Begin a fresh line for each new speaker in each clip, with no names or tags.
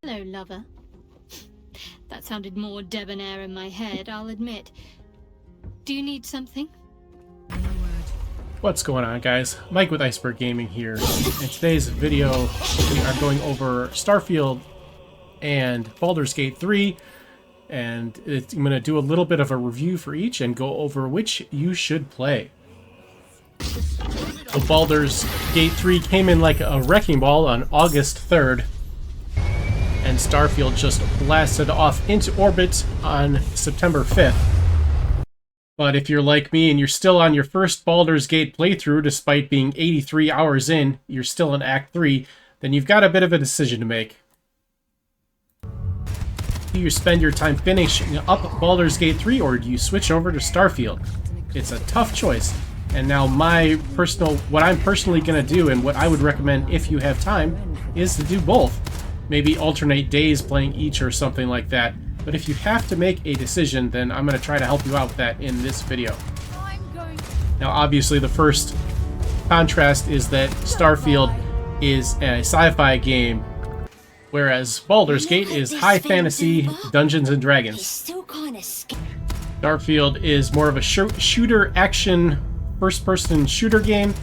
Hello, lover. That sounded more debonair in my head, I'll admit. Do you need something?
What's going on, guys? Mike with Iceberg Gaming here. In today's video, we are going over Starfield and Baldur's Gate 3, and I'm going to do a little bit of a review for each and go over which you should play. So Baldur's Gate 3 came in like a wrecking ball on August 3rd, and Starfield just blasted off into orbit on September 5th. But if you're like me and you're still on your first Baldur's Gate playthrough, despite being 83 hours in, you're still in Act 3, then you've got a bit of a decision to make. Do you spend your time finishing up Baldur's Gate 3, or do you switch over to Starfield? It's a tough choice, and now what I'm personally going to do, and what I would recommend if you have time, is to do both. Maybe alternate days playing each or something like that. But if you have to make a decision, then I'm going to try to help you out with that in this video. Now, obviously, the first contrast is that Starfield is a sci-fi game, whereas Baldur's Gate is high fantasy, Dungeons and Dragons. Starfield is more of a shooter action, first-person shooter game,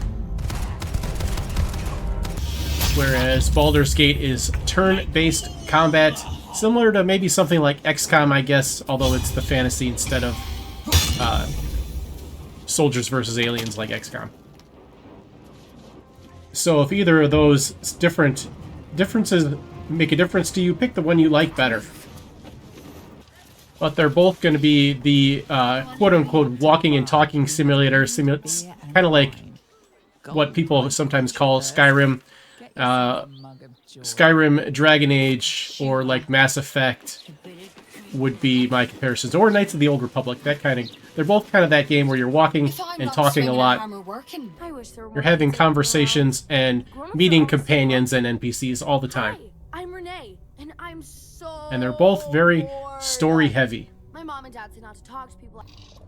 whereas Baldur's Gate is turn-based combat, similar to maybe something like XCOM, I guess, although it's the fantasy instead of soldiers versus aliens like XCOM. So if either of those differences make a difference to you, pick the one you like better. But they're both going to be the quote-unquote walking and talking simulator, kind of like what people sometimes call Skyrim. Skyrim, Dragon Age, or like Mass Effect would be my comparisons, or Knights of the Old Republic. They're both kind of that game where you're walking and talking a lot. You're having conversations and meeting companions and NPCs all the time.
I'm Renee, and I'm so
And they're both very story heavy.
My mom and dad said not to talk to people.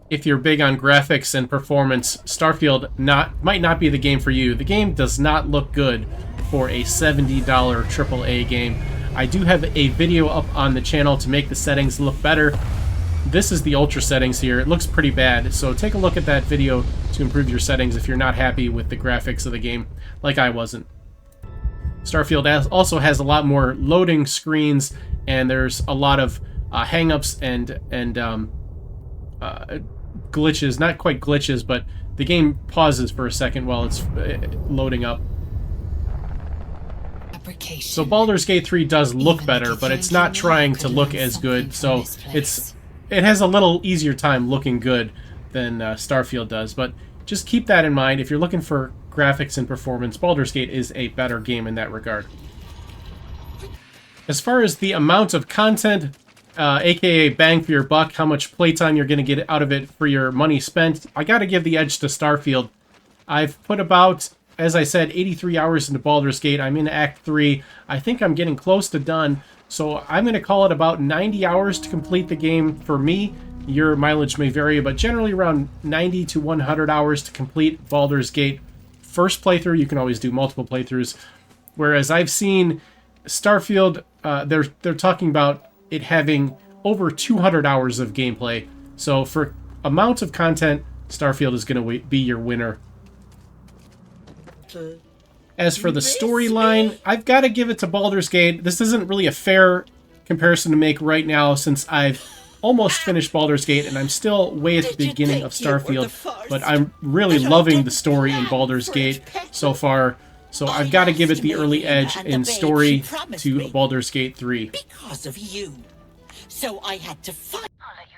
If you're big on graphics and performance, Starfield might not be the game for you. The game does not look good for a $70 AAA game. I do have a video up on the channel to make the settings look better. This is the ultra settings here. It looks pretty bad, so take a look at that video to improve your settings if you're not happy with the graphics of the game, like I wasn't. Starfield also has a lot more loading screens, and there's a lot of hang-ups and glitches. Not quite glitches, but the game pauses for a second while it's loading up. So Baldur's Gate 3 does look better, but it's not trying to look as good, so it has a little easier time looking good than Starfield does. But just keep that in mind. If you're looking for graphics and performance, Baldur's Gate is a better game in that regard. As far as the amount of content, aka bang for your buck, how much playtime you're going to get out of it for your money spent, I got to give the edge to Starfield. I've put about, as I said, 83 hours into Baldur's Gate. I'm in Act 3. I think I'm getting close to done, so I'm going to call it about 90 hours to complete the game for me. Your mileage may vary, but generally around 90 to 100 hours to complete Baldur's Gate. First playthrough, you can always do multiple playthroughs. Whereas I've seen Starfield, they're talking about it having over 200 hours of gameplay. So for amount of content, Starfield is going to be your winner. As for the storyline, I've got to give it to Baldur's Gate. This isn't really a fair comparison to make right now, since I've almost finished Baldur's Gate and I'm still way at the beginning of Starfield, but I'm really loving the story in Baldur's Gate so far. So I've got to give it the early edge in story to Baldur's Gate 3.
Because of you. So I had to fight.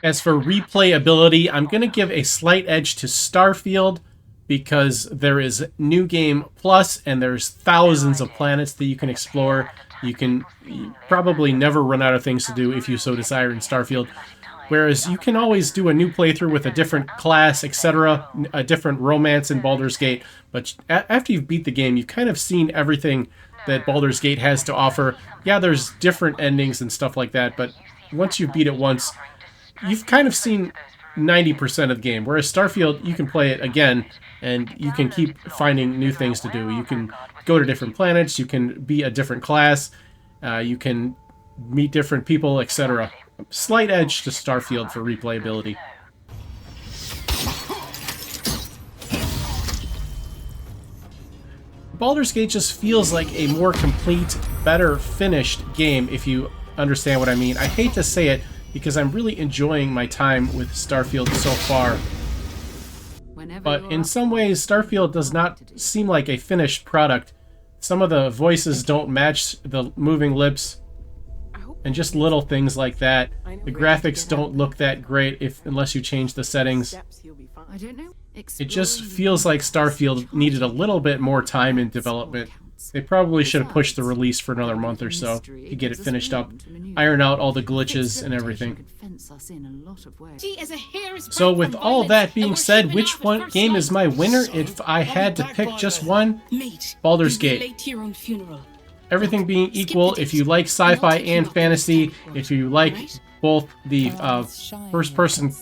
As for replayability, I'm going to give a slight edge to Starfield, because there is New Game Plus, and there's thousands of planets that you can explore. You probably never run out of things to do if you so desire in Starfield. Whereas you can always do a new playthrough with a different class, etc., a different romance in Baldur's Gate. But after you've beat the game, you've kind of seen everything that Baldur's Gate has to offer. Yeah, there's different endings and stuff like that, but once you beat it once, you've kind of seen 90% of the game. Whereas Starfield, you can play it again, and you can keep finding new things to do. You can go to different planets, you can be a different class, you can meet different people, etc. Slight edge to Starfield for replayability. Baldur's Gate just feels like a more complete, better finished game, if you understand what I mean. I hate to say it, because I'm really enjoying my time with Starfield so far. But in some ways, Starfield does not seem like a finished product. Some of the voices don't match the moving lips, and just little things like that. The graphics don't look that great unless you change the settings.
I don't know.
It just feels like Starfield needed a little bit more time in development. They probably should have pushed the release for another month or so to get it finished up, iron out all the glitches and everything. So with all that being said, which one game is my winner? If I had to pick just one, Baldur's Gate. Everything being equal, if you like sci-fi and fantasy, if you like both the first-person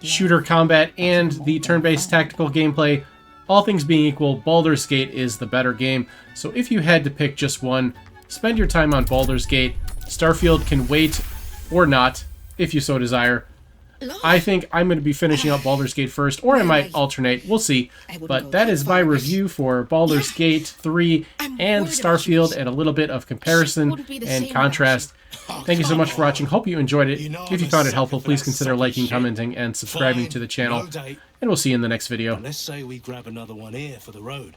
shooter combat and the turn-based tactical gameplay, all things being equal, Baldur's Gate is the better game. So if you had to pick just one, spend your time on Baldur's Gate. Starfield can wait or not, if you so desire. I think I'm going to be finishing up Baldur's Gate first, or I might alternate. We'll see. But that is my review for Baldur's Gate 3 and Starfield, and a little bit of comparison and contrast. Thank you so much for watching. Hope you enjoyed it. If you found it helpful, please consider liking, commenting, and subscribing to the channel. And we'll see you in the next video.
Let's say we grab another one here for the road.